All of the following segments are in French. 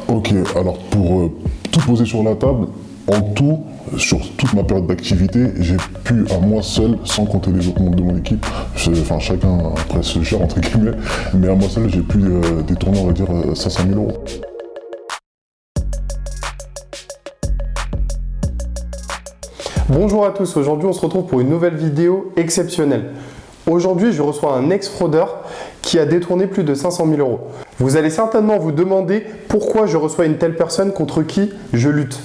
Ok, alors pour tout poser sur la table, en tout, sur toute ma période d'activité, j'ai pu à moi seul, sans compter les autres membres de mon équipe, enfin chacun après se gère entre guillemets, mais à moi seul j'ai pu détourner on va dire 500 000 euros. Bonjour à tous, aujourd'hui on se retrouve pour une nouvelle vidéo exceptionnelle. Aujourd'hui je reçois un ex-fraudeur qui a détourné plus de 500 000 euros. Vous allez certainement vous demander pourquoi je reçois une telle personne contre qui je lutte.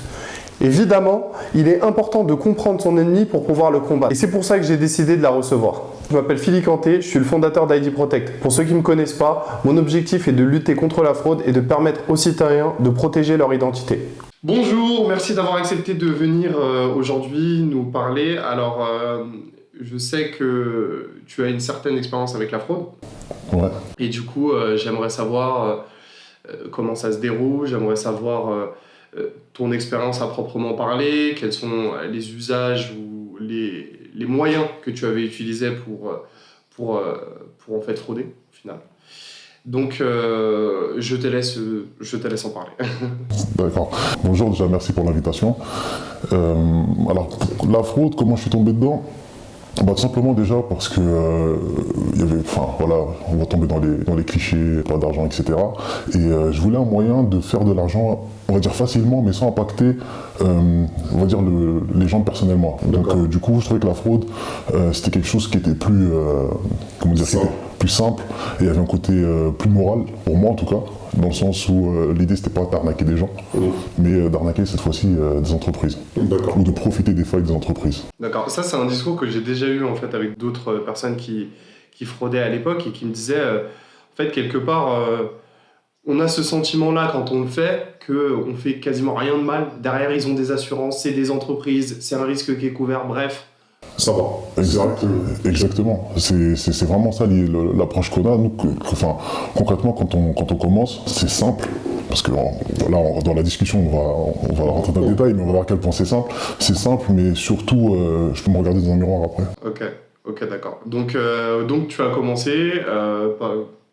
Évidemment, il est important de comprendre son ennemi pour pouvoir le combattre. Et c'est pour ça que j'ai décidé de la recevoir. Je m'appelle Philippe Kanté, je suis le fondateur d'ID Protect. Pour ceux qui ne me connaissent pas, mon objectif est de lutter contre la fraude et de permettre aux citoyens de protéger leur identité. Bonjour, merci d'avoir accepté de venir aujourd'hui nous parler. Alors, je sais que tu as une certaine expérience avec la fraude. Ouais. Et du coup, j'aimerais savoir comment ça se déroule, j'aimerais savoir ton expérience à proprement parler, quels sont les usages ou les moyens que tu avais utilisés pour en fait frauder au final. Donc, je te laisse en parler. D'accord. Bonjour, déjà merci pour l'invitation. Alors, la fraude, comment je suis tombé dedans? Bah, tout simplement déjà parce que il y avait, enfin voilà, on va tomber dans les clichés, pas d'argent, etc. Et je voulais un moyen de faire de l'argent, on va dire facilement, mais sans impacter, on va dire les gens personnellement. Donc du coup, je trouvais que la fraude, c'était quelque chose qui était plus, comment dire, qui était plus simple et il y avait un côté plus moral pour moi en tout cas. Dans le sens où l'idée c'était pas d'arnaquer des gens, mais d'arnaquer cette fois-ci des entreprises. Ou de profiter des failles des entreprises. D'accord, ça c'est un discours que j'ai déjà eu en fait avec d'autres personnes qui fraudaient à l'époque et qui me disaient en fait quelque part on a ce sentiment-là quand on le fait qu'on fait quasiment rien de mal. Derrière ils ont des assurances, c'est des entreprises, c'est un risque qui est couvert, bref. Ça va. Exactement. C'est vraiment ça l'approche qu'on a. Nous, enfin, concrètement, quand on commence, c'est simple. Parce que là, dans la discussion, on va rentrer dans le détail, mais on va voir à quel point c'est simple. C'est simple, mais surtout, je peux me regarder dans un miroir après. Ok, d'accord. Donc tu as commencé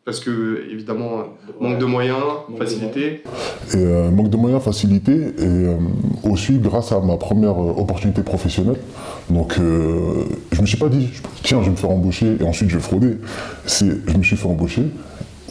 parce que, évidemment, manque de moyens, facilité. Manque de moyens, facilité, et aussi grâce à ma première opportunité professionnelle. Donc, je me suis pas dit, tiens, je vais me faire embaucher et ensuite je vais frauder. Je me suis fait embaucher.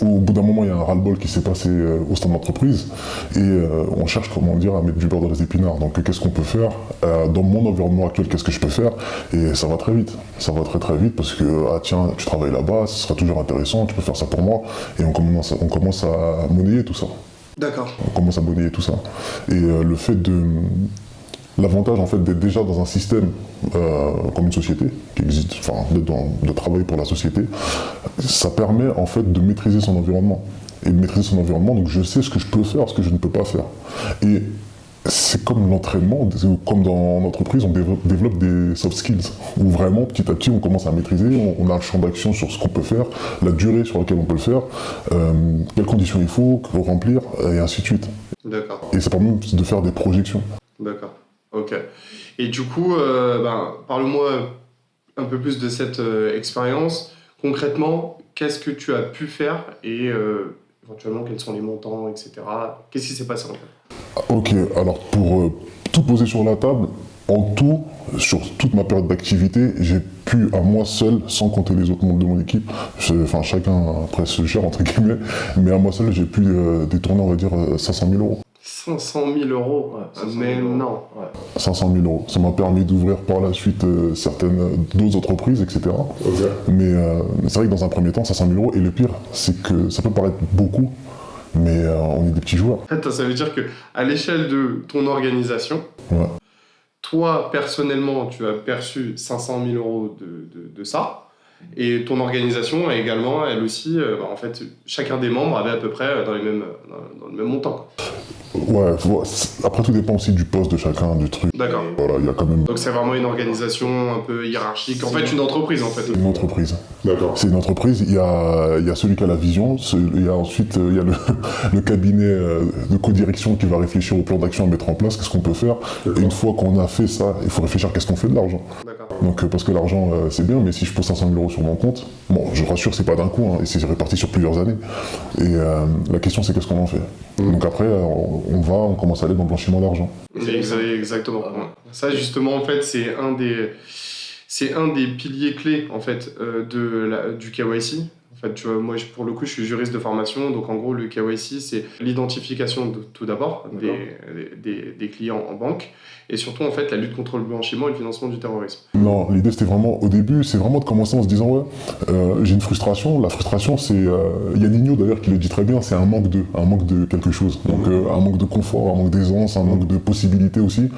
Au bout d'un moment, il y a un ras-le-bol qui s'est passé au sein de l'entreprise et on cherche, comment dire, à mettre du beurre dans les épinards. Donc, qu'est-ce qu'on peut faire dans mon environnement actuel, qu'est-ce que je peux faire? Et ça va très vite. Ça va très très vite parce que, ah tiens, tu travailles là-bas, ce sera toujours intéressant, tu peux faire ça pour moi. Et on commence à monnayer tout ça. D'accord. On commence à monnayer tout ça. Et le fait de... L'avantage en fait d'être déjà dans un système comme une société qui existe, enfin de travailler pour la société, ça permet en fait de maîtriser son environnement. Et de maîtriser son environnement, donc je sais ce que je peux faire, ce que je ne peux pas faire. Et c'est comme l'entraînement, comme dans l'entreprise, on développe des soft skills, où vraiment petit à petit on commence à maîtriser, on a le champ d'action sur ce qu'on peut faire, la durée sur laquelle on peut le faire, quelles conditions il faut remplir, et ainsi de suite. D'accord. Et ça permet de faire des projections. D'accord. Ok. Et du coup, parle-moi un peu plus de cette expérience. Concrètement, qu'est-ce que tu as pu faire et éventuellement quels sont les montants, etc. Qu'est-ce qui s'est passé en fait? Ok, alors pour tout poser sur la table, en tout, sur toute ma période d'activité, j'ai pu à moi seul, sans compter les autres membres de mon équipe, enfin chacun après se gère entre guillemets, mais à moi seul j'ai pu détourner on va dire 500 000 euros. 500 000 euros, mais non. 500 000 euros. Ça m'a permis d'ouvrir par la suite d'autres entreprises, etc. Okay. Mais c'est vrai que dans un premier temps, 500 000 euros, et le pire, c'est que ça peut paraître beaucoup, mais on est des petits joueurs. En fait, ça veut dire qu'à l'échelle de ton organisation, ouais. Toi, personnellement, tu as perçu 500 000 euros de ça, et ton organisation également, elle aussi, en fait, chacun des membres avait à peu près dans le même montant. Ouais, après tout dépend aussi du poste de chacun, du truc. D'accord. Voilà, il y a quand même... Donc c'est vraiment une organisation un peu hiérarchique, en fait une entreprise en fait. Une entreprise. D'accord. C'est une entreprise, il y a celui qui a la vision, ensuite il y a le cabinet de codirection qui va réfléchir au plan d'action à mettre en place, qu'est-ce qu'on peut faire. Et une fois qu'on a fait ça, il faut réfléchir à qu'est-ce qu'on fait de l'argent. D'accord. Donc, parce que l'argent, c'est bien, mais si je pose 500 000 euros sur mon compte, bon, je rassure, c'est pas d'un coup, hein, et c'est réparti sur plusieurs années. Et la question, c'est qu'est-ce qu'on en fait? Donc après, on commence à aller dans le blanchiment d'argent. Exactement. Ça, justement, en fait, c'est un des piliers clés, en fait, du KYC. En fait, tu vois, moi, pour le coup, je suis juriste de formation, donc en gros, le KYC, c'est l'identification tout d'abord des clients en banque, et surtout, en fait, la lutte contre le blanchiment et le financement du terrorisme. Non, l'idée c'était vraiment, au début, c'est vraiment de commencer en se disant, ouais, j'ai une frustration. La frustration, c'est, il y a Nino d'ailleurs qui le dit très bien, c'est un manque de quelque chose. Donc un manque de confort, un manque d'aisance, un manque de possibilités aussi.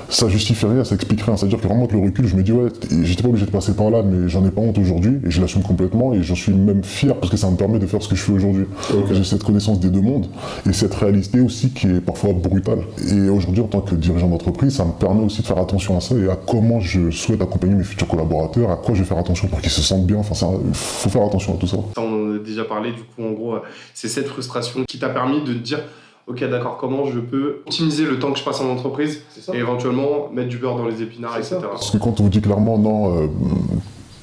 Ça justifie rien, ça explique rien. C'est-à-dire que vraiment, avec le recul, je me dis, ouais, j'étais pas obligé de passer par là, mais j'en ai pas honte aujourd'hui, et je l'assume complètement, et j'en suis même fier parce que ça me permet de faire ce que je fais aujourd'hui. J'ai cette connaissance des deux mondes, et cette réalité aussi qui est parfois brutale. Et aujourd'hui, en tant que dirigeant d'entreprise, ça me permet aussi de faire attention à ça et à comment je souhaite accompagner mes futurs collaborateurs, à quoi je vais faire attention pour qu'ils se sentent bien. Enfin, il faut faire attention à tout ça. On en a déjà parlé, du coup, en gros, c'est cette frustration qui t'a permis de te dire, ok, d'accord, comment je peux optimiser le temps que je passe en entreprise et éventuellement mettre du beurre dans les épinards, etc. Parce que quand on vous dit clairement, non,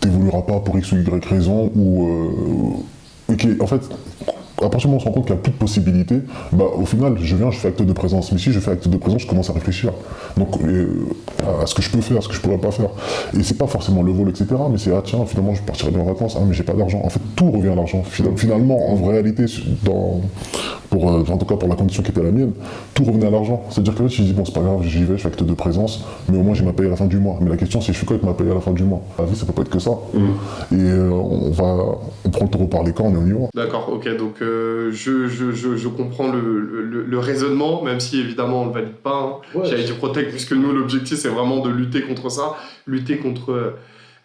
t'évolueras pas pour X ou Y raison, ou en fait, à partir du moment où on se rend compte qu'il n'y a plus de possibilités, bah, au final, je fais acte de présence. Mais si je fais acte de présence, je commence à réfléchir. Donc, à ce que je peux faire, à ce que je ne pourrais pas faire. Et c'est pas forcément le vol, etc. Mais c'est, ah tiens, finalement, je partirai bien en vacances. Ah, mais j'ai pas d'argent. En fait, tout revient à l'argent. Finalement, en réalité, en tout cas pour la condition qui était la mienne, tout revenait à l'argent. C'est-à-dire que là, tu dis, bon, c'est pas grave, j'y vais, je fais acte de présence, mais au moins j'ai ma paye à la fin du mois. Mais la question, c'est, je fais quoi avec ma paye à la fin du mois? La vie, ça peut pas être que ça. Et on prend le taureau par les cornes et on y va. D'accord, ok, donc je comprends le raisonnement, même si évidemment on ne le valide pas. Hein. Ouais, j'allais dire Protect, puisque nous, l'objectif, c'est vraiment de lutter contre ça, lutter contre,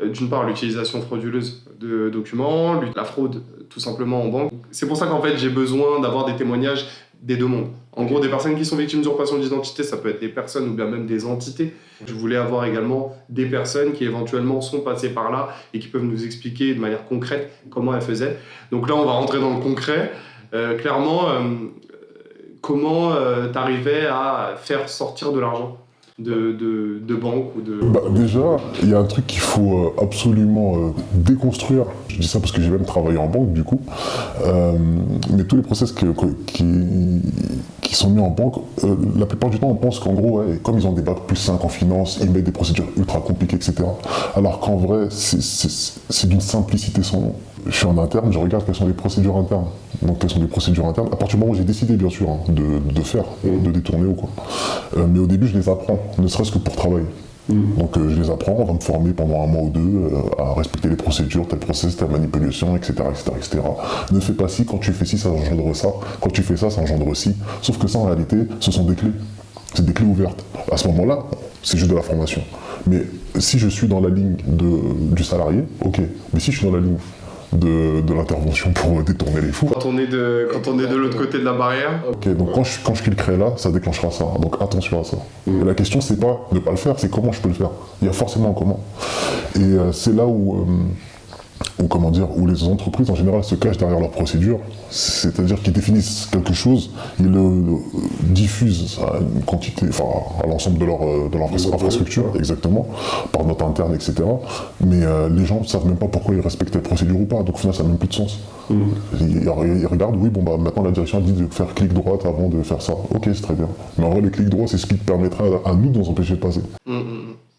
d'une part, l'utilisation frauduleuse de documents, la fraude, tout simplement, en banque. C'est pour ça qu'en fait, j'ai besoin d'avoir des témoignages des deux mondes. En gros, des personnes qui sont victimes d'usurpation d'identité, ça peut être des personnes ou bien même des entités. Je voulais avoir également des personnes qui éventuellement sont passées par là et qui peuvent nous expliquer de manière concrète comment elles faisaient. Donc là, on va rentrer dans le concret. Clairement, comment t'arrivais à faire sortir de l'argent de banque ou de... Déjà, il y a un truc qu'il faut absolument déconstruire. Je dis ça parce que j'ai même travaillé en banque du coup. Mais tous les process qui sont mis en banque, la plupart du temps on pense qu'en gros, ouais, comme ils ont des bacs +5 en finance, ils mettent des procédures ultra compliquées, etc. Alors qu'en vrai, c'est d'une simplicité sans nom. Je suis en interne, je regarde quelles sont les procédures internes. Donc quelles sont les procédures internes, à partir du moment où j'ai décidé bien sûr de faire, de détourner ou quoi. Mais au début je les apprends, ne serait-ce que pour travailler. Donc je les apprends, on va me former pendant un mois ou deux à respecter les procédures, tel process, telle manipulation, etc., etc. Ne fais pas ci, quand tu fais ci, ça engendre ça, quand tu fais ça, ça engendre ci. Sauf que ça en réalité, ce sont des clés. C'est des clés ouvertes. À ce moment-là, c'est juste de la formation. Mais si je suis dans la ligne du salarié, ok. Mais si je suis dans la ligne de l'intervention pour détourner les fous. Quand on est de l'autre côté de la barrière. Ok, donc quand je cliquerai là, ça déclenchera ça. Donc attention à ça. Et la question, c'est pas de ne pas le faire, c'est comment je peux le faire. Il y a forcément un comment. Et c'est là où les entreprises en général se cachent derrière leurs procédures, c'est-à-dire qu'ils définissent quelque chose, ils le diffusent à une quantité, enfin à l'ensemble de leur infrastructure, exactement, par note interne, etc. Mais les gens ne savent même pas pourquoi ils respectent les procédures ou pas, donc au final ça n'a même plus de sens. Ils regardent, oui, bon bah maintenant la direction a dit de faire clic droit avant de faire ça. Ok, c'est très bien. Mais en vrai, le clic droit, c'est ce qui permettra à nous de nous empêcher de passer.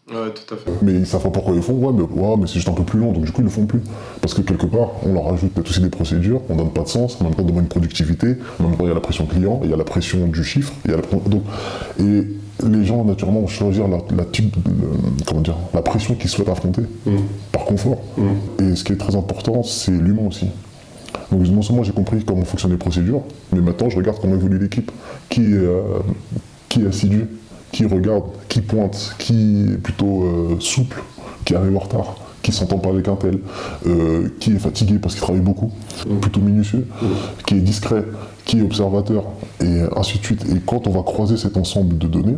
Ouais, tout à fait. Mais ils savent pas pourquoi ils le font, mais c'est juste un peu plus long, donc du coup ils le font plus. Parce que quelque part, on leur rajoute peut-être aussi des procédures, on donne pas de sens, en même temps on demande une productivité, en même temps il y a la pression client, il y a la pression du chiffre, et les gens naturellement vont choisir la pression qu'ils souhaitent affronter, par confort. Et ce qui est très important, c'est l'humain aussi. Donc non seulement j'ai compris comment fonctionnent les procédures, mais maintenant je regarde comment évolue l'équipe, qui est assidu, qui regarde, qui pointe, qui est plutôt souple, qui arrive en retard, qui s'entend pas avec un tel, qui est fatigué parce qu'il travaille beaucoup, plutôt minutieux, qui est discret, qui est observateur, et ainsi de suite. Et quand on va croiser cet ensemble de données,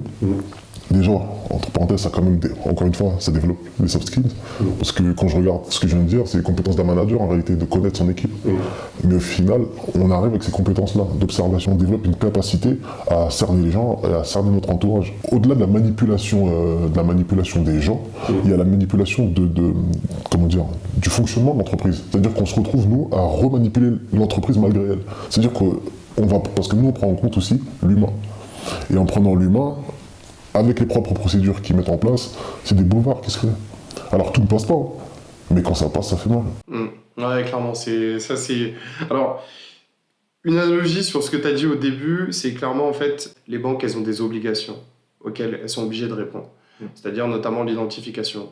déjà, entre parenthèses, ça quand même, encore une fois, ça développe les soft skills. Parce que quand je regarde ce que je viens de dire, c'est les compétences d'un manager, en réalité, de connaître son équipe. Mais au final, on arrive avec ces compétences-là d'observation, on développe une capacité à cerner les gens et à cerner notre entourage. Au-delà de la manipulation des gens, il y a la manipulation comment dire, du fonctionnement de l'entreprise. C'est-à-dire qu'on se retrouve, nous, à remanipuler l'entreprise malgré elle. C'est-à-dire parce que nous, on prend en compte aussi l'humain. Et en prenant l'humain, avec les propres procédures qu'ils mettent en place, c'est des boulevards qui se créent. Alors tout ne passe pas, hein, mais quand ça passe, ça fait mal. Ouais, clairement, c'est... Alors, une analogie sur ce que tu as dit au début, c'est clairement, en fait, les banques, elles ont des obligations auxquelles elles sont obligées de répondre. C'est-à-dire notamment l'identification,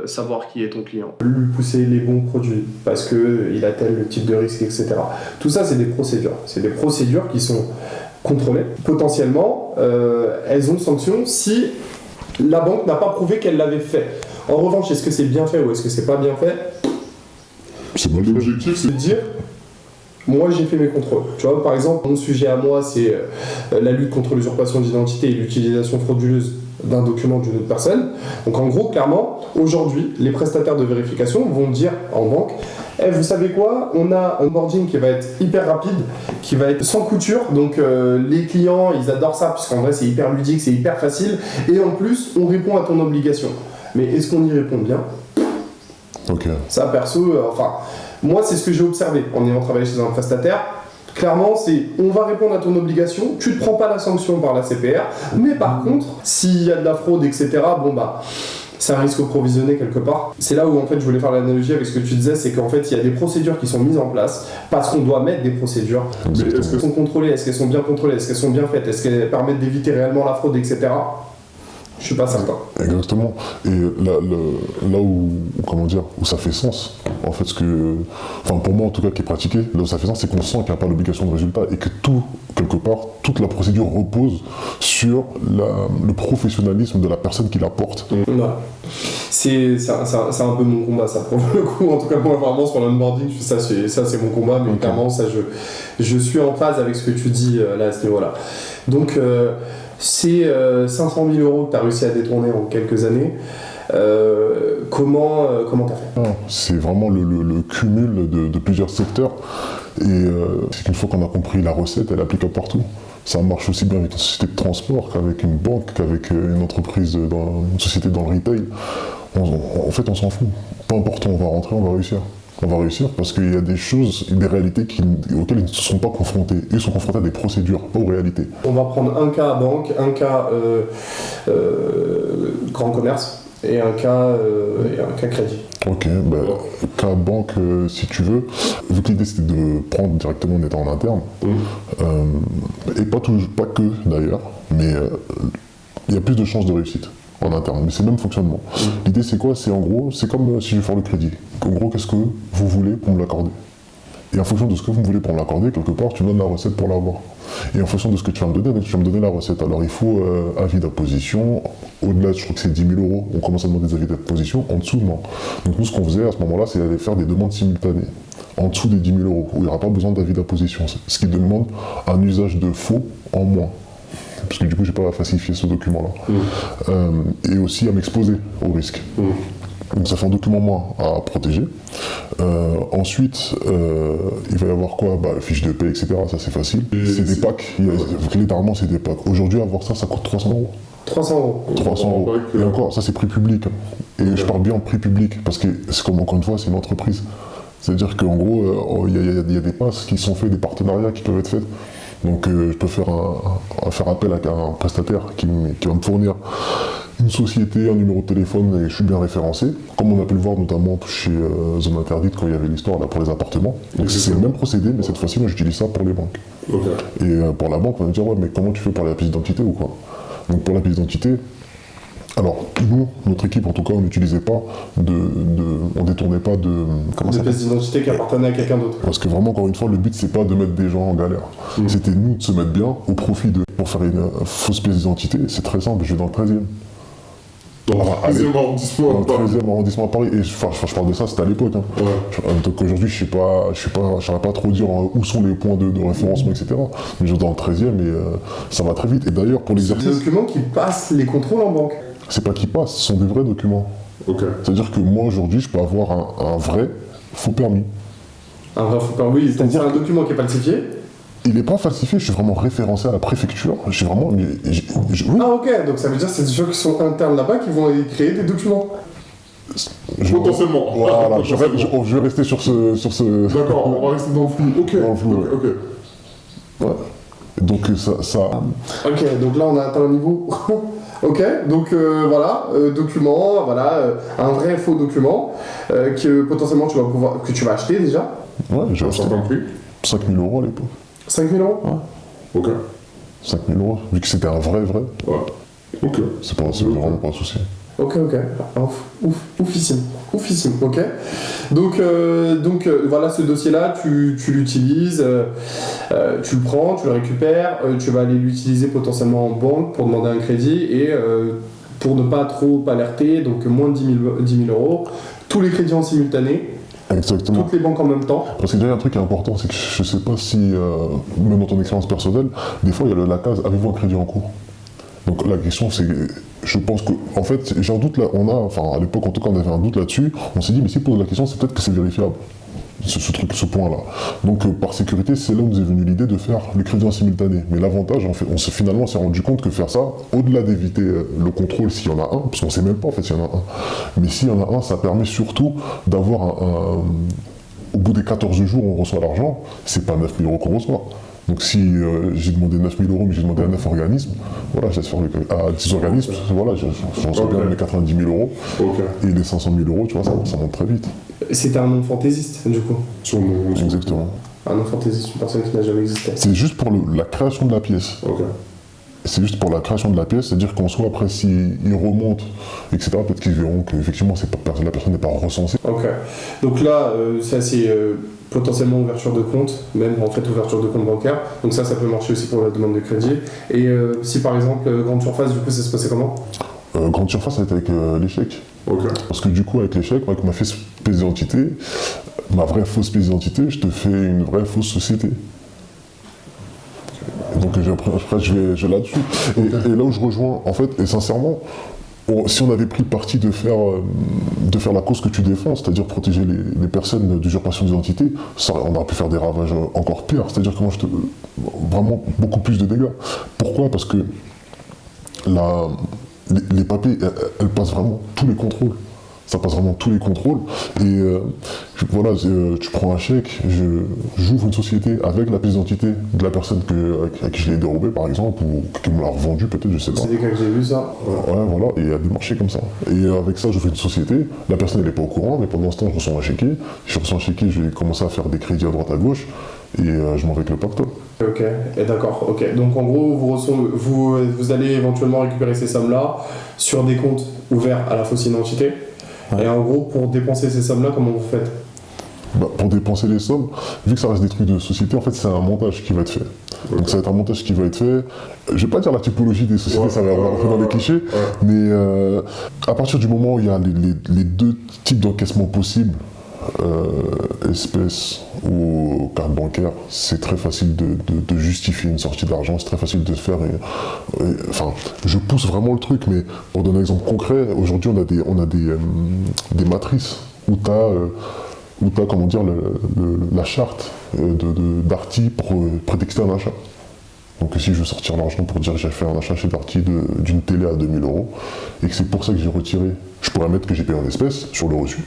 savoir qui est ton client, lui pousser les bons produits, parce qu'il a tel type de risque, etc. Tout ça, c'est des procédures. C'est des procédures qui sont contrôlées. Potentiellement, elles ont sanction si la banque n'a pas prouvé qu'elle l'avait fait. En revanche, est-ce que c'est bien fait ou est-ce que c'est pas bien fait? C'est mal fait. L'objectif, c'est de dire, moi j'ai fait mes contrôles. Tu vois, par exemple, mon sujet à moi, c'est la lutte contre l'usurpation d'identité et l'utilisation frauduleuse d'un document d'une autre personne. Donc en gros, clairement, aujourd'hui, les prestataires de vérification vont dire en banque, vous savez quoi, on a un onboarding qui va être hyper rapide, qui va être sans couture, donc les clients, ils adorent ça, puisqu'en vrai, c'est hyper ludique, c'est hyper facile, et en plus, on répond à ton obligation. Mais est-ce qu'on y répond bien? Ok. Ça, perso, moi, c'est ce que j'ai observé en ayant travaillé chez un prestataire. Clairement, c'est on va répondre à ton obligation, tu ne prends pas la sanction par la CPR, mais par contre, s'il y a de la fraude, etc., c'est un risque provisionné quelque part. C'est là où en fait je voulais faire l'analogie avec ce que tu disais, c'est qu'en fait il y a des procédures qui sont mises en place parce qu'on doit mettre des procédures. Mais est-ce qu'elles sont contrôlées? Est-ce qu'elles sont bien contrôlées? Est-ce qu'elles sont bien faites? Est-ce qu'elles permettent d'éviter réellement la fraude, etc. Je suis pas certain. Exactement. Et là où, comment dire, où ça fait sens, en fait, pour moi en tout cas qui est pratiqué, là où ça fait sens, c'est qu'on sent qu'il n'y a pas l'obligation de résultat et que quelque part, toute la procédure repose sur le professionnalisme de la personne qui la porte. Voilà. C'est un peu mon combat, ça, pour le coup. En tout cas, moi, vraiment, sur l'onboarding, ça, c'est mon combat, mais clairement, ça, je suis en phase avec ce que tu dis là, à ce niveau-là. Donc, c'est 500 000 € que tu as réussi à détourner en quelques années. Comment t'as fait? C'est vraiment le cumul de plusieurs secteurs. Et c'est qu'une fois qu'on a compris la recette, elle est applicable partout. Ça marche aussi bien avec une société de transport qu'avec une banque, qu'avec une entreprise, une société dans le retail. En fait, on s'en fout. Peu importe où on va rentrer, on va réussir. On va réussir parce qu'il y a des choses, des réalités auxquelles ils ne se sont pas confrontés. Ils sont confrontés à des procédures, pas aux réalités. On va prendre un cas banque, un cas grand commerce et un cas crédit. Ok, cas banque si tu veux. Vu que l'idée c'était de prendre directement en étant en interne, et pas que d'ailleurs, mais il y a plus de chances de réussite en interne, mais c'est le même fonctionnement. L'idée c'est quoi? C'est en gros, c'est comme si je vais faire le crédit. En gros, qu'est-ce que vous voulez pour me l'accorder? Et en fonction de ce que vous me voulez pour me l'accorder, quelque part, tu me donnes la recette pour l'avoir. Et en fonction de ce que tu vas me donner, tu vas me donner la recette. Alors il faut avis d'imposition. Au-delà, je crois que c'est 10 000 €. On commence à demander des avis d'imposition. En dessous, non. Donc nous, ce qu'on faisait à ce moment-là, c'est aller faire des demandes simultanées. En dessous des 10 000 €, où il n'y aura pas besoin d'avis d'imposition. Ce qui demande un usage de faux en moins. Parce que du coup, je n'ai pas à falsifier ce document-là. Et aussi à m'exposer au risque. Donc ça fait un document moins à protéger. Ensuite, il va y avoir quoi? Fiche de paie, etc. Ça c'est facile. C'est des packs. Littéralement, c'est des packs. Aujourd'hui, avoir ça coûte 300 €. 300 €. 300 €. Et encore, ça c'est prix public. Et je parle bien en prix public, parce que, encore une fois, c'est une entreprise. C'est-à-dire qu'en gros, il y a des passes qui sont faits, des partenariats qui peuvent être faits. Donc je peux faire appel à un prestataire qui va me fournir une société, un numéro de téléphone et je suis bien référencé. Comme on a pu le voir notamment chez Zone Interdite quand il y avait l'histoire là pour les appartements. Donc c'est le même procédé, mais cette fois-ci moi j'utilise ça pour les banques. Et pour la banque on va me dire ouais mais comment tu fais pour la pièce d'identité ou quoi? Donc pour la pièce d'identité, alors nous, notre équipe en tout cas, on n'utilisait pas on détournait pas de pièce d'identité qui appartenait à quelqu'un d'autre. Parce que vraiment encore une fois le but c'est pas de mettre des gens en galère. C'était nous de se mettre bien au profit pour faire une fausse pièce d'identité, c'est très simple, je vais dans le 13e. Dans le Ah, 13e arrondissement Dans à le Paris. 13e arrondissement à Paris. Et je parle de ça, c'était à l'époque. Hein. Ouais. Donc aujourd'hui, je ne saurais pas trop dire où sont les points de référencement, etc. Mais je suis dans le 13e et ça va très vite. Et d'ailleurs, pour Des l'exercice, documents qui passent les contrôles en banque. c'est pas qu'ils passent, ce sont des vrais documents. Ok. C'est-à-dire que moi, aujourd'hui, je peux avoir un vrai faux permis. Un vrai faux permis, oui, c'est-à-dire un document qui est falsifié. Il n'est pas falsifié, je suis vraiment référencé à la préfecture. Je suis vraiment. Oui, Ah ok, donc ça veut dire que c'est des gens qui sont internes là-bas qui vont créer des documents. Potentiellement. Voilà, Potentiellement. je vais rester sur ce. D'accord, on va rester dans le flou. Ok. Dans le flou, Ok, ok. Ouais. Donc ça. Ok, donc là on a atteint un niveau. Ok, donc voilà, document, voilà, un vrai faux document que potentiellement que tu vas acheter déjà. Ouais, j'ai Un acheté certain prix. 5 000 € à l'époque. 5 000 euros. Ok. 5 000 €. Vu que c'était un vrai. Ouais. Ok. C'est vraiment pas un souci. Ok, oufissime, ok. Donc voilà, ce dossier-là, tu l'utilises, tu le prends, tu le récupères, tu vas aller l'utiliser potentiellement en banque pour demander un crédit et pour ne pas trop alerter, donc moins de 10 000 €, tous les crédits en simultané, Exactement. toutes les banques en même temps. Parce qu'il y a un truc qui est important, c'est que je sais pas si, même dans ton expérience personnelle, des fois il y a la case, avez-vous un crédit en cours? Donc la question c'est, je pense que, en fait, j'ai un doute là, à l'époque en tout cas on avait un doute là-dessus, on s'est dit mais si pose la question c'est peut-être que c'est vérifiable, ce point-là. Donc par sécurité, c'est là où nous est venue l'idée de faire le crédit en simultané. Mais l'avantage, en fait, on s'est rendu compte que faire ça, au-delà d'éviter le contrôle s'il y en a un, parce qu'on sait même pas en fait s'il y en a un, mais s'il y en a un, ça permet surtout d'avoir au bout des 14 jours, on reçoit l'argent, c'est pas 9 000 € qu'on reçoit. Donc si j'ai demandé 9 000 €, mais j'ai demandé à 9 organismes, voilà, je laisse faire à 10 organismes, voilà, je reçois bien mes 90 000 €, Ok. et les 500 000 €, tu vois, ça monte très vite. C'était un nom fantaisiste, du coup. Sur mon. Exactement. Un nom fantaisiste, une personne qui n'a jamais existé. C'est juste pour la création de la pièce. Ok. C'est juste pour la création de la pièce, c'est-à-dire qu'en soi, après, s'ils remontent, etc., peut-être qu'ils verront qu'effectivement, la personne n'est pas recensée. Ok. Donc là, ça c'est potentiellement ouverture de compte, même en fait ouverture de compte bancaire. Donc ça peut marcher aussi pour la demande de crédit. Et si par exemple, grande surface, du coup, ça se passait comment? Grande surface, ça a été avec l'échec. Ok. Parce que du coup, avec l'échec, avec ma fausse pièce d'identité, ma vraie fausse pièce d'identité, je te fais une vraie fausse société. Donc après, je vais là-dessus. Et là où je rejoins, en fait, et sincèrement, si on avait pris le parti de faire la cause que tu défends, c'est-à-dire protéger les personnes d'usurpation d'identité, on aurait pu faire des ravages encore pires. C'est-à-dire que moi, vraiment beaucoup plus de dégâts. Pourquoi? Parce que les papiers, elles passent vraiment tous les contrôles. Ça passe vraiment tous les contrôles. Et voilà, tu prends un chèque, j'ouvre une société avec la pièce d'identité de la personne à qui je l'ai dérobé, par exemple, ou qui me l'a revendu, peut-être, je sais pas. C'est des cas que j'ai vu ça. Ouais, voilà, et il y a des marchés comme ça. Et avec ça, je fais une société, la personne elle n'est pas au courant, mais pendant ce temps, je reçois un chéquier. Je reçois un chéquier, je vais commencer à faire des crédits à droite à gauche, et je m'en vais avec le pactole. Ok, et d'accord, ok. Donc en gros, vous allez éventuellement récupérer ces sommes-là sur des comptes ouverts à la fausse identité. Ouais. Et en gros, pour dépenser ces sommes-là, comment vous faites? Pour dépenser les sommes, vu que ça reste des trucs de société, en fait, c'est un montage qui va être fait. Okay. Donc ça va être un montage qui va être fait. Je vais pas dire la typologie des sociétés, ça va rentrer dans les clichés, mais à partir du moment où il y a les deux types d'encaissement possibles, espèces ou carte bancaire, c'est très facile de justifier une sortie d'argent, c'est très facile de se faire. Enfin, je pousse vraiment le truc, mais pour donner un exemple concret, aujourd'hui on a des matrices où tu as comment dire, la charte d'Arty pour prétexter un achat. Donc si je veux sortir l'argent pour dire que j'ai fait un achat chez Darty d'une télé à 2 000 € et que c'est pour ça que j'ai retiré, je pourrais mettre que j'ai payé en espèces sur le reçu.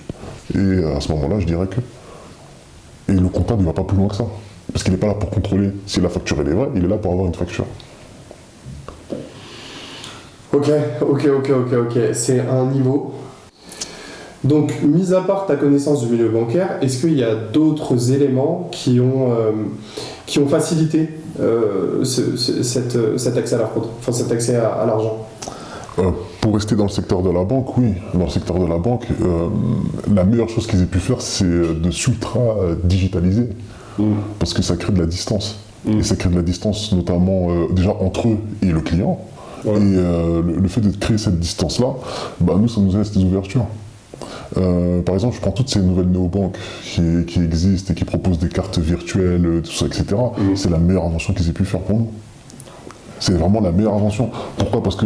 Et à ce moment-là, je dirais que... Et le comptable, il ne va pas plus loin que ça. Parce qu'il n'est pas là pour contrôler si la facture elle est vraie, il est là pour avoir une facture. Ok. C'est un niveau. Donc, mis à part ta connaissance du milieu bancaire, est-ce qu'il y a d'autres éléments qui ont facilité cet accès à la fraude, enfin cet accès à l'argent? Pour rester dans le secteur de la banque, oui. Dans le secteur de la banque, la meilleure chose qu'ils aient pu faire, c'est de s'ultra-digitaliser. Parce que ça crée de la distance. Et ça crée de la distance notamment déjà entre eux et le client. Ouais. Et le fait de créer cette distance-là, bah, nous, ça nous laisse des ouvertures. Par exemple, je prends toutes ces nouvelles néobanques qui existent et qui proposent des cartes virtuelles, tout ça, etc. C'est la meilleure invention qu'ils aient pu faire pour nous. C'est vraiment la meilleure invention. Pourquoi ? Parce que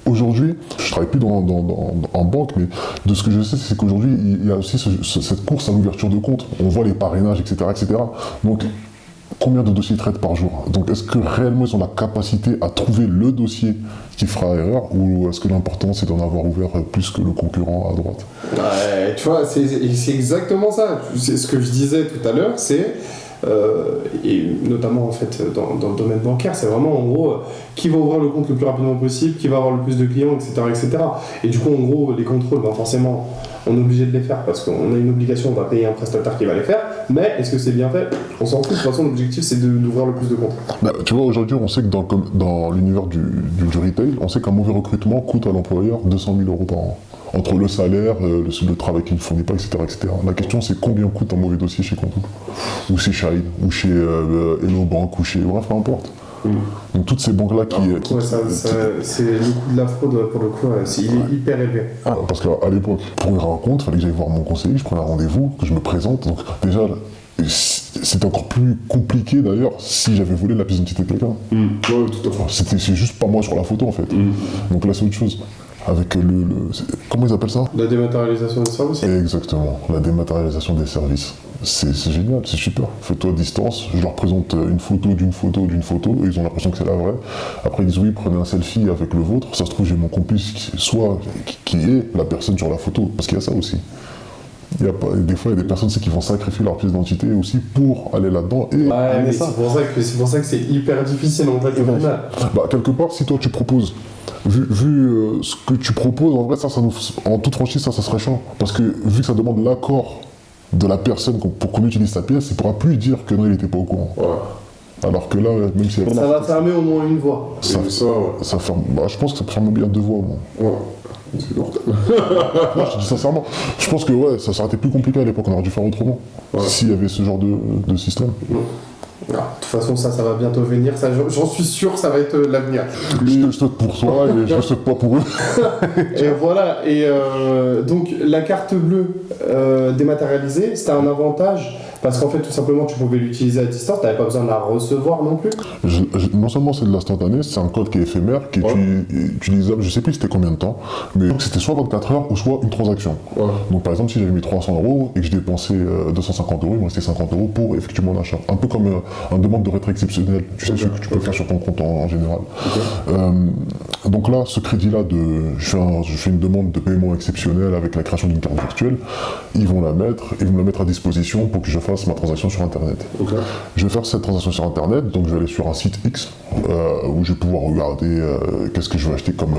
aujourd'hui, je travaille plus en banque, mais de ce que je sais, c'est qu'aujourd'hui, il y a aussi cette course à l'ouverture de compte. On voit les parrainages, etc., etc. Donc, combien de dossiers ils traitent par jour ? Donc, est-ce que réellement ils ont la capacité à trouver le dossier qui fera erreur, ou est-ce que l'important c'est d'en avoir ouvert plus que le concurrent à droite ? Ouais, tu vois, c'est exactement ça. C'est ce que je disais tout à l'heure, c'est et notamment en fait dans le domaine bancaire, c'est vraiment en gros qui va ouvrir le compte le plus rapidement possible, qui va avoir le plus de clients, etc., etc. Et du coup, en gros, les contrôles, ben forcément, on est obligé de les faire parce qu'on a une obligation, on va payer un prestataire qui va les faire. Mais est-ce que c'est bien fait ? On s'en fout. De toute façon, l'objectif c'est d'ouvrir le plus de comptes. Bah, tu vois, aujourd'hui, on sait que dans l'univers du retail, on sait qu'un mauvais recrutement coûte à l'employeur 200 000 € par an. Entre le salaire, le travail qu'il ne fournit pas, etc., etc. La question, c'est combien coûte un mauvais dossier chez Conto, ou chez Shine, ou chez Hello Bank, ou chez... Bref, peu importe. Donc toutes ces banques-là qui... Ouais, c'est le coût de la fraude, pour le coup, il est hyper élevé. Parce qu'à l'époque, pour ouvrir un compte, il fallait que j'aille voir mon conseiller, je prenais un rendez-vous, que je me présente. Donc déjà, c'était encore plus compliqué d'ailleurs si j'avais volé la pièce d'identité de quelqu'un. Ouais, tout à fait. C'est juste pas moi sur la photo en fait. Donc là, c'est autre chose. Avec comment ils appellent ça ? La dématérialisation des services. Exactement, la dématérialisation des services. C'est génial, c'est super. Fais-toi à distance, je leur présente une photo d'une photo d'une photo, et ils ont l'impression que c'est la vraie. Après ils disent oui, prenez un selfie avec le vôtre. Ça se trouve, j'ai mon complice qui est la personne sur la photo, parce qu'il y a ça aussi. Des fois, il y a des personnes qui vont sacrifier leur pièce d'identité aussi pour aller là-dedans et Ouais, mais c'est pour ça que c'est hyper difficile en fait au final. Bah, quelque part, si toi tu proposes, vu ce que tu proposes, en vrai, ça nous, en toute franchise, ça serait chiant. Parce que vu que ça demande l'accord de la personne pour qu'on utilise sa pièce, il ne pourra plus dire que non, il n'était pas au courant. Ouais. Alors que là, même si... Ça va fermer au moins une voie. Ça ferme, je pense que ça peut fermer bien deux voies. Moi. Ouais. C'est mortel. Moi, je te dis sincèrement, je pense que ouais, ça aurait été plus compliqué à l'époque, on aurait dû faire autrement. Ouais. S'il y avait ce genre de système. De toute façon, ça va bientôt venir. J'en suis sûr que ça va être l'avenir. Je te souhaite pour toi et je ne souhaite pas pour eux. Et voilà. Et donc, la carte bleue dématérialisée, c'était un avantage parce qu'en fait, tout simplement, tu pouvais l'utiliser à distance. Tu n'avais pas besoin de la recevoir non plus. Non seulement c'est de l'instantané, c'est un code qui est éphémère, qui est utilisable, je ne sais plus c'était combien de temps, mais c'était soit 24 heures ou soit une transaction. Ouais. Donc par exemple, si j'avais mis 300 € et que je dépensais 250 €, il me restait 50 € pour effectivement l'achat. Un peu comme une demande de retrait exceptionnel, tu sais, ce que tu peux faire sur ton compte en général. Donc là, ce crédit-là, je fais une demande de paiement exceptionnel avec la création d'une carte virtuelle, ils vont me la mettre à disposition pour que je fasse ma transaction sur Internet. Je vais faire cette transaction sur Internet, donc je vais aller sur un site X où je vais pouvoir regarder qu'est-ce que je vais acheter comme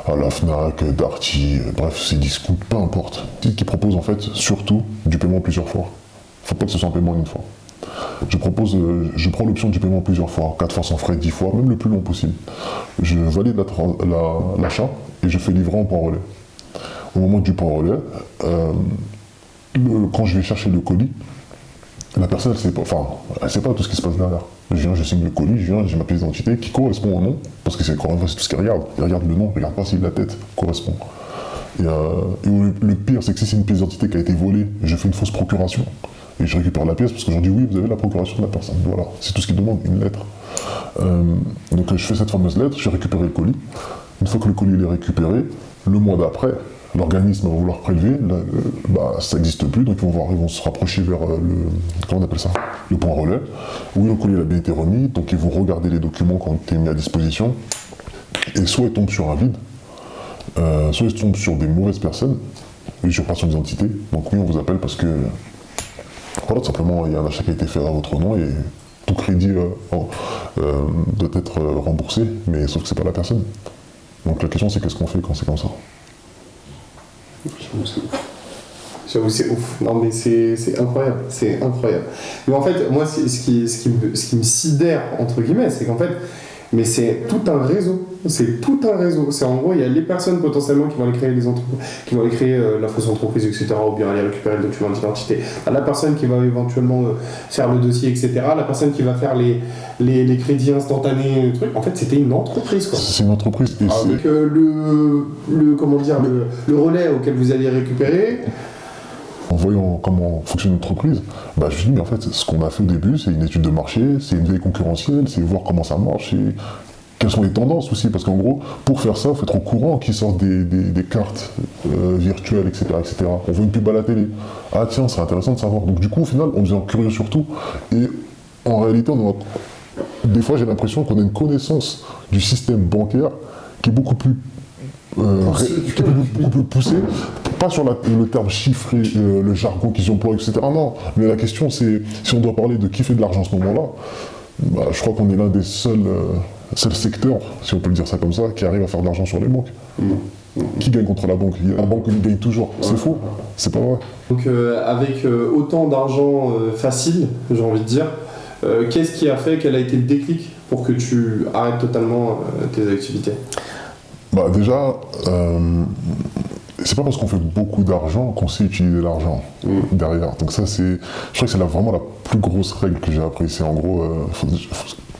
à la Fnac, Darty, bref, c'est Discount, peu importe. Site qui propose en fait surtout du paiement plusieurs fois. Il ne faut pas que ce soit un paiement une fois. Je prends l'option du paiement plusieurs fois, 4 fois sans frais, 10 fois, même le plus long possible. Je valide l'achat et je fais livrer en point relais. Au moment du point relais, quand je vais chercher le colis, la personne, elle sait pas tout ce qui se passe derrière. Je signe le colis, j'ai ma pièce d'identité qui correspond au nom, parce que c'est tout ce qu'elle regarde. Elle regarde le nom, elle regarde pas si la tête correspond. Et le pire, c'est que si c'est une pièce d'identité qui a été volée, je fais une fausse procuration. Et je récupère la pièce parce qu'aujourd'hui, oui, vous avez la procuration de la personne. Voilà, c'est tout ce qu'il demande, une lettre. Donc je fais cette fameuse lettre, j'ai récupéré le colis. Une fois que le colis est récupéré, le mois d'après, l'organisme va vouloir prélever, ça n'existe plus, donc ils vont se rapprocher vers comment on appelle ça ? Le point relais. Oui, le colis a bien été remis, donc ils vont regarder les documents qui ont été mis à disposition. Et soit ils tombent sur un vide, soit ils tombent sur des mauvaises personnes, usurpation d'identité. Donc oui, on vous appelle parce que voilà, tout simplement, il y a un achat qui a été fait à votre nom et tout crédit doit être remboursé, mais sauf que c'est pas la personne. Donc la question c'est qu'est-ce qu'on fait quand c'est comme ça ? J'avoue, c'est ouf. Non, mais c'est incroyable. Mais en fait, moi, ce qui me sidère, entre guillemets, c'est qu'en fait, Mais c'est tout un réseau. C'est tout un réseau. C'est en gros, il y a les personnes potentiellement qui vont aller créer les entreprises, qui vont aller créer la fausse entreprise, etc. Ou bien aller récupérer le document d'identité. La personne qui va éventuellement faire le dossier, etc. La personne qui va faire les crédits instantanés, trucs. En fait, c'était une entreprise, quoi. C'est une entreprise. Et avec comment dire, le relais auquel vous allez récupérer. En voyant comment fonctionne une entreprise, je me suis dit, mais en fait, ce qu'on a fait au début, c'est une étude de marché, c'est une veille concurrentielle, c'est voir comment ça marche, et quelles sont les tendances aussi, parce qu'en gros, pour faire ça, il faut être au courant qu'ils sortent des cartes virtuelles, etc., etc. On voit une pub à la télé. Ah tiens, c'est intéressant de savoir. Donc du coup, au final, on devient curieux surtout, et en réalité, des fois, j'ai l'impression qu'on a une connaissance du système bancaire qui est beaucoup plus poussé, pas sur le terme chiffré, le jargon qu'ils emploient, etc. Non, mais la question c'est, si on doit parler de qui fait de l'argent en ce moment-là, je crois qu'on est l'un des seuls secteurs, si on peut le dire ça comme ça, qui arrive à faire de l'argent sur les banques. Qui gagne contre la banque? La banque gagne toujours. C'est faux, c'est pas vrai. Donc avec autant d'argent facile, j'ai envie de dire, qu'est-ce qui a fait, quel a été le déclic pour que tu arrêtes totalement tes activités? Déjà, c'est pas parce qu'on fait beaucoup d'argent qu'on sait utiliser l'argent derrière. Donc ça, je crois que c'est vraiment la plus grosse règle que j'ai appris. C'est en gros,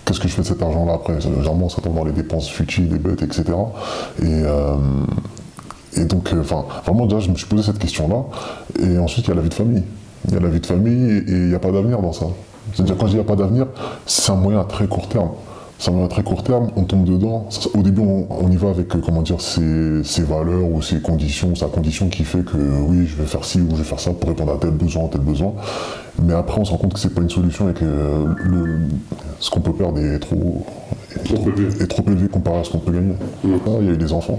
qu'est-ce que je fais de cet argent-là après? Généralement, ça tombe dans les dépenses futiles, les bêtes, etc. Et donc, vraiment, déjà, je me suis posé cette question-là. Et ensuite, il y a la vie de famille. Il y a la vie de famille et il n'y a pas d'avenir dans ça. C'est-à-dire, quand je dis il n'y a pas d'avenir, c'est un moyen à très court terme. C'est un moyen à très court terme, on tombe dedans. Au début, on y va avec, ses valeurs ou ses conditions, sa condition qui fait que oui, je vais faire ci ou je vais faire ça pour répondre à tel besoin, tel besoin. Mais après, on se rend compte que c'est pas une solution et que ce qu'on peut perdre est trop élevé comparé à ce qu'on peut gagner. Il y a eu des enfants.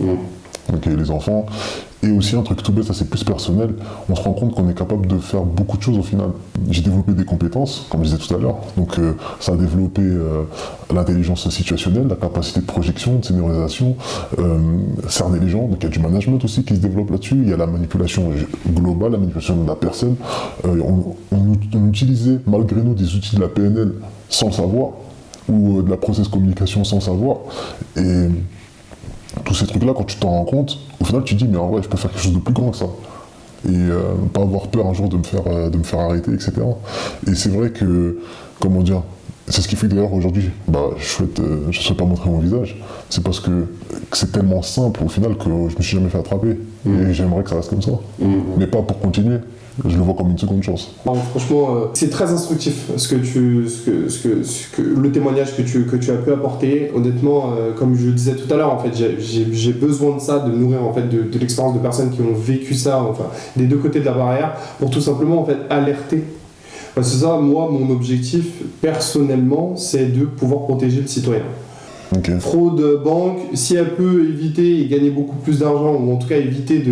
Donc il y a eu les enfants. Et aussi un truc tout bête, ça c'est plus personnel, on se rend compte qu'on est capable de faire beaucoup de choses au final. J'ai développé des compétences, comme je disais tout à l'heure, donc ça a développé l'intelligence situationnelle, la capacité de projection, de scénarisation, cerner les gens, donc il y a du management aussi qui se développe là-dessus, il y a la manipulation globale, la manipulation de la personne. On utilisait malgré nous des outils de la PNL sans le savoir, ou de la process communication sans le savoir, et tous ces trucs-là, quand tu t'en rends compte, au final tu te dis mais en vrai je peux faire quelque chose de plus grand que ça. Et pas avoir peur un jour de me faire arrêter, etc. Et c'est vrai que, comment dire, c'est ce qui fait que d'ailleurs aujourd'hui, je souhaite pas montrer mon visage. C'est parce que c'est tellement simple au final que je me suis jamais fait attraper. Et j'aimerais que ça reste comme ça. Mais pas pour continuer. Je le vois comme une seconde chance. Franchement, c'est très instructif le témoignage que tu as pu apporter. Honnêtement, comme je le disais tout à l'heure, en fait, j'ai besoin de ça, de nourrir en fait de l'expérience de personnes qui ont vécu ça, enfin, des deux côtés de la barrière, pour tout simplement en fait alerter. Parce que ça, moi, mon objectif personnellement, c'est de pouvoir protéger le citoyen. Okay. Fraude banque, si elle peut éviter et gagner beaucoup plus d'argent, ou en tout cas éviter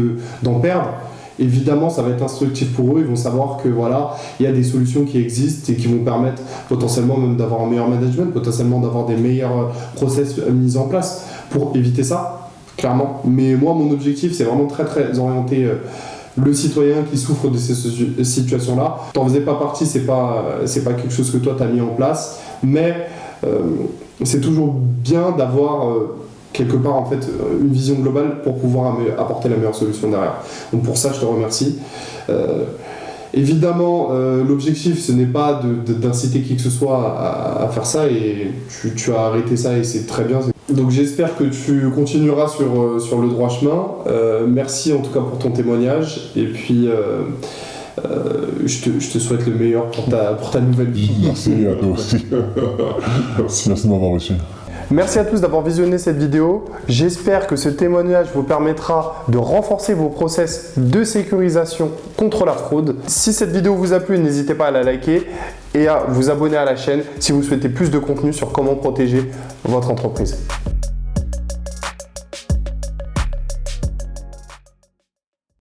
d'en perdre. Évidemment, ça va être instructif pour eux, ils vont savoir que voilà, il y a des solutions qui existent et qui vont permettre potentiellement même d'avoir un meilleur management, potentiellement d'avoir des meilleurs process mis en place pour éviter ça, clairement. Mais moi, mon objectif, c'est vraiment très très orienté le citoyen qui souffre de ces situations-là. T'en faisais pas partie, c'est pas quelque chose que toi t'as mis en place, mais c'est toujours bien d'avoir quelque part en fait une vision globale pour pouvoir apporter la meilleure solution derrière. Donc pour ça je te remercie. Évidemment l'objectif ce n'est pas d'inciter qui que ce soit à faire ça et tu as arrêté ça et c'est très bien. Donc j'espère que tu continueras sur le droit chemin. Merci en tout cas pour ton témoignage et puis je te souhaite le meilleur pour ta nouvelle vie. Merci à toi aussi. Merci de m'avoir reçu. Merci à tous d'avoir visionné cette vidéo. J'espère que ce témoignage vous permettra de renforcer vos process de sécurisation contre la fraude. Si cette vidéo vous a plu, n'hésitez pas à la liker et à vous abonner à la chaîne si vous souhaitez plus de contenu sur comment protéger votre entreprise.